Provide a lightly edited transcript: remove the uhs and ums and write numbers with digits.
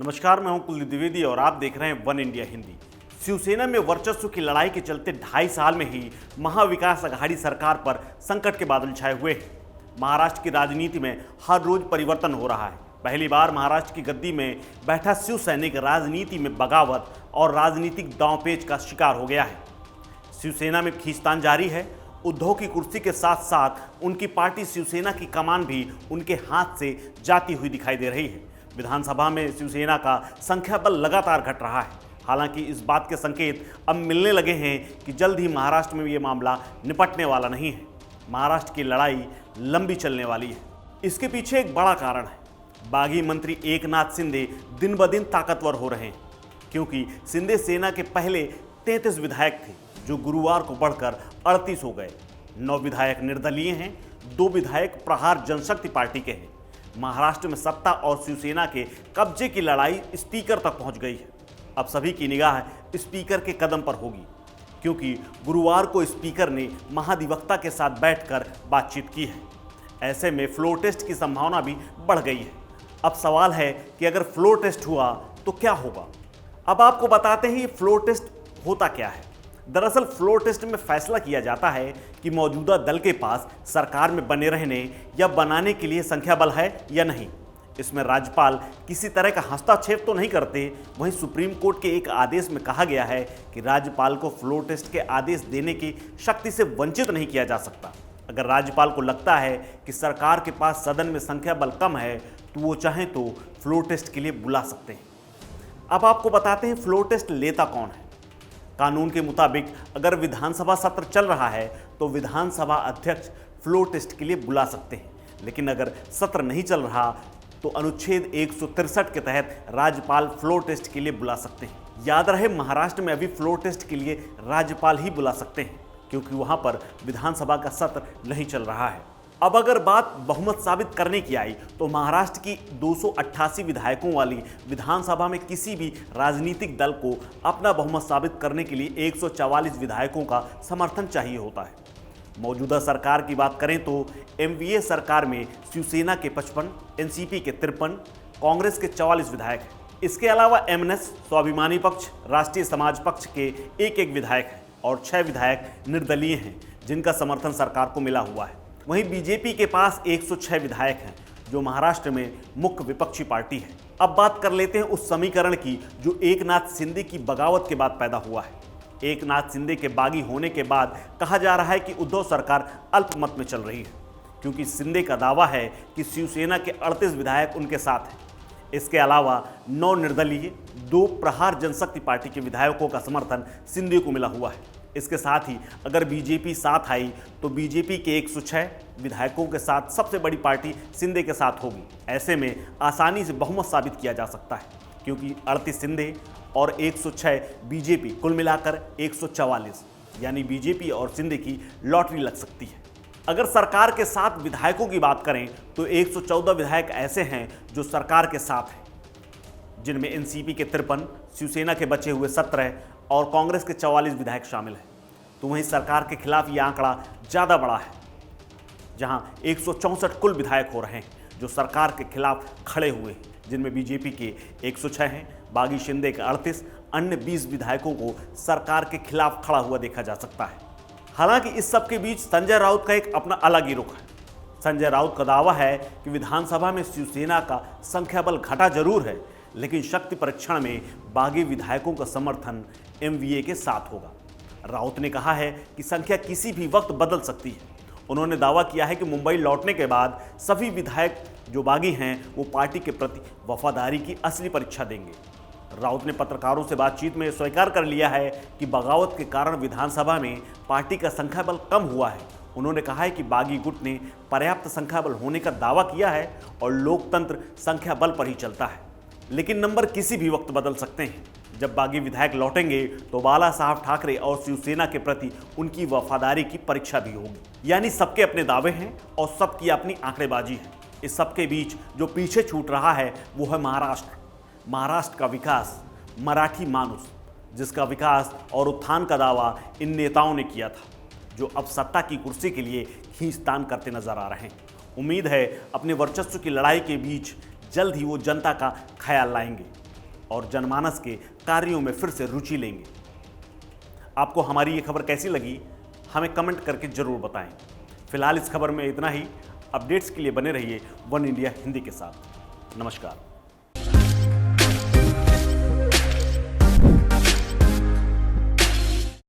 नमस्कार, मैं हूं कुलदीप द्विवेदी और आप देख रहे हैं वन इंडिया हिंदी। शिवसेना में वर्चस्व की लड़ाई के चलते 2.5 साल में ही महाविकास अघाड़ी सरकार पर संकट के बादल छाए हुए हैं। महाराष्ट्र की राजनीति में हर रोज परिवर्तन हो रहा है। पहली बार महाराष्ट्र की गद्दी में बैठा शिव सैनिक राजनीति में बगावत और राजनीतिक दांवपेच का शिकार हो गया है। शिवसेना में खींचतान जारी है। उद्धव की कुर्सी के साथ साथ उनकी पार्टी शिवसेना की कमान भी उनके हाथ से जाती हुई दिखाई दे रही है। विधानसभा में शिवसेना का संख्या बल लगातार घट रहा है। हालांकि इस बात के संकेत अब मिलने लगे हैं कि जल्द ही महाराष्ट्र में ये मामला निपटने वाला नहीं है। महाराष्ट्र की लड़ाई लंबी चलने वाली है। इसके पीछे एक बड़ा कारण है। बागी मंत्री एकनाथ शिंदे दिन ब दिन ताकतवर हो रहे हैं, क्योंकि शिंदे सेना के पहले 33 विधायक थे, जो गुरुवार को बढ़कर 38 हो गए। 9 विधायक निर्दलीय हैं, 2 विधायक प्रहार जनशक्ति पार्टी के हैं। महाराष्ट्र में सत्ता और शिवसेना के कब्जे की लड़ाई स्पीकर तक पहुंच गई है। अब सभी की निगाह स्पीकर के कदम पर होगी, क्योंकि गुरुवार को स्पीकर ने महाधिवक्ता के साथ बैठकर बातचीत की है। ऐसे में फ्लोर टेस्ट की संभावना भी बढ़ गई है। अब सवाल है कि अगर फ्लोर टेस्ट हुआ तो क्या होगा। अब आपको बताते हैं ये फ्लोर टेस्ट होता क्या है। दरअसल फ्लोर टेस्ट में फैसला किया जाता है कि मौजूदा दल के पास सरकार में बने रहने या बनाने के लिए संख्या बल है या नहीं। इसमें राज्यपाल किसी तरह का हस्तक्षेप तो नहीं करते। वहीं सुप्रीम कोर्ट के एक आदेश में कहा गया है कि राज्यपाल को फ्लोर टेस्ट के आदेश देने की शक्ति से वंचित नहीं किया जा सकता। अगर राज्यपाल को लगता है कि सरकार के पास सदन में संख्या बल कम है तो वो चाहें तो फ्लोर टेस्ट के लिए बुला सकते हैं। अब आपको बताते हैं फ्लोर टेस्ट लेता कौन है। कानून के मुताबिक अगर विधानसभा सत्र चल रहा है तो विधानसभा अध्यक्ष फ्लोर टेस्ट के लिए बुला सकते हैं, लेकिन अगर सत्र नहीं चल रहा तो अनुच्छेद 163 के तहत राज्यपाल फ्लोर टेस्ट के लिए बुला सकते हैं। याद रहे, महाराष्ट्र में अभी फ्लोर टेस्ट के लिए राज्यपाल ही बुला सकते हैं, क्योंकि वहां पर विधानसभा का सत्र नहीं चल रहा है। अब अगर बात बहुमत साबित करने की आई तो महाराष्ट्र की 288 विधायकों वाली विधानसभा में किसी भी राजनीतिक दल को अपना बहुमत साबित करने के लिए 144 विधायकों का समर्थन चाहिए होता है। मौजूदा सरकार की बात करें तो एमवीए सरकार में शिवसेना के 55, एनसीपी के 53, कांग्रेस के 44 विधायक हैं। इसके अलावा एमएनएस, स्वाभिमानी पक्ष, राष्ट्रीय समाज पक्ष के एक विधायक हैं और 6 विधायक निर्दलीय हैं, जिनका समर्थन सरकार को मिला हुआ है। वहीं बीजेपी के पास 106 विधायक हैं, जो महाराष्ट्र में मुख्य विपक्षी पार्टी है। अब बात कर लेते हैं उस समीकरण की जो एकनाथ शिंदे की बगावत के बाद पैदा हुआ है। एकनाथ शिंदे के बागी होने के बाद कहा जा रहा है कि उद्धव सरकार अल्पमत में चल रही है, क्योंकि शिंदे का दावा है कि शिवसेना के 38 विधायक उनके साथ हैं। इसके अलावा 9 निर्दलीय, 2 प्रहार जनशक्ति पार्टी के विधायकों का समर्थन शिंदे को मिला हुआ है। इसके साथ ही अगर बीजेपी साथ आई तो बीजेपी के 106 विधायकों के साथ सबसे बड़ी पार्टी शिंदे के साथ होगी। ऐसे में आसानी से बहुमत साबित किया जा सकता है, क्योंकि 38 शिंदे और 106 बीजेपी, कुल मिलाकर 144, यानी बीजेपी और शिंदे की लॉटरी लग सकती है। अगर सरकार के साथ विधायकों की बात करें तो 114 विधायक ऐसे हैं जो सरकार के साथ हैं, जिनमें एनसीपी के 53, शिवसेना के बचे हुए 17 और कांग्रेस के 44 विधायक शामिल हैं। तो वहीं सरकार के खिलाफ ये आंकड़ा ज़्यादा बड़ा है, जहां 164 कुल विधायक हो रहे हैं जो सरकार के खिलाफ खड़े हुए हैं, जिनमें बीजेपी के 106 हैं, बागी शिंदे के 38, अन्य 20 विधायकों को सरकार के खिलाफ खड़ा हुआ देखा जा सकता है। हालांकि इस सब के बीच संजय राउत का एक अपना अलग ही रुख है। संजय राउत का दावा है कि विधानसभा में शिवसेना का संख्या बल घटा जरूर है, लेकिन शक्ति परीक्षण में बागी विधायकों का समर्थन एमवीए के साथ होगा। राउत ने कहा है कि संख्या किसी भी वक्त बदल सकती है। उन्होंने दावा किया है कि मुंबई लौटने के बाद सभी विधायक जो बागी हैं वो पार्टी के प्रति वफादारी की असली परीक्षा देंगे। राउत ने पत्रकारों से बातचीत में स्वीकार कर लिया है कि बगावत के कारण विधानसभा में पार्टी का संख्या बल कम हुआ है। उन्होंने कहा है कि बागी गुट ने पर्याप्त संख्या बल होने का दावा किया है और लोकतंत्र संख्या बल पर ही चलता है, लेकिन नंबर किसी भी वक्त बदल सकते हैं। जब बागी विधायक लौटेंगे तो बाला साहब ठाकरे और शिवसेना के प्रति उनकी वफादारी की परीक्षा भी होगी। यानी सबके अपने दावे हैं और सबकी अपनी आंकड़ेबाजी है। इस सबके बीच जो पीछे छूट रहा है वो है महाराष्ट्र का विकास, मराठी मानुस, जिसका विकास और उत्थान का दावा इन नेताओं ने किया था, जो अब सत्ता की कुर्सी के लिए खींचतान करते नजर आ रहे हैं। उम्मीद है अपने वर्चस्व की लड़ाई के बीच जल्द ही वो जनता का ख्याल लाएंगे। और जनमानस के कार्यों में फिर से रुचि लेंगे। आपको हमारी ये खबर कैसी लगी हमें कमेंट करके जरूर बताएं। फिलहाल इस खबर में इतना ही। अपडेट्स के लिए बने रहिए वन इंडिया हिंदी के साथ। नमस्कार।